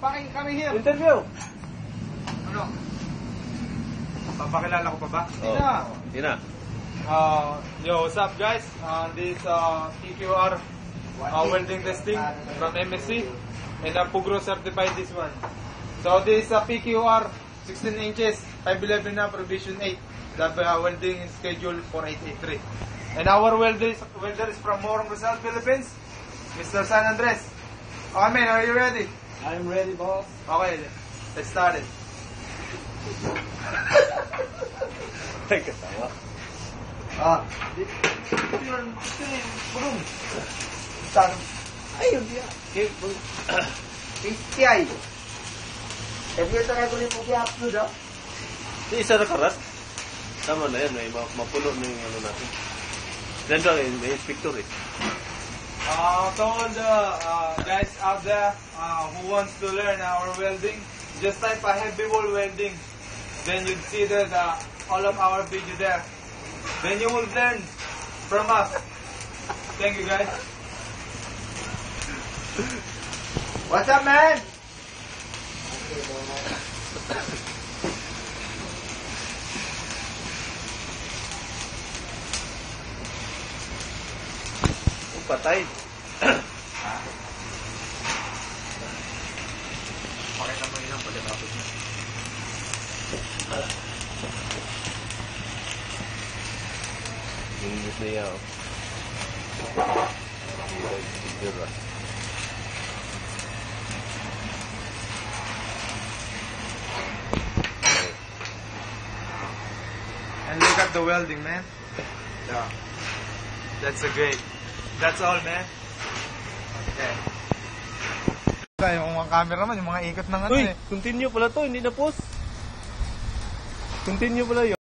Kami here. Interview. Ano? Papakilala ko pa ba? Hindi na. Yo, what's up guys? This PQR welding testing from MSC and Pugro certified this one. So this PQR 16 inches 511 na provision 8. The welding is scheduled for 883. And our welder is from Morong Rizal, Philippines, Mr. San Andres. Okay man, are you ready? I'm ready, boss. Okay, let's start it. Ay, katawa. Boom. Start. Ayun dia. PCI. Have you tried to upload? Isa na karat. Tama na yan, may mapuno na yung ano natin. Then may inspector eh. To all the guys out there who wants to learn our welding, just type a heavy wall welding. Then you'd see that all of our video there. Then you will learn from us. Thank you guys. What's up, man? Patay. Pakita mo yun ang pagkatapos niya. Ingit na yan. And look at the welding, man. Yeah. That's a great. That's all, man. Okay. Yung mga cameraman, yung mga ikot ng ano Uy, continue pala to, hindi na post. Continue pala yun.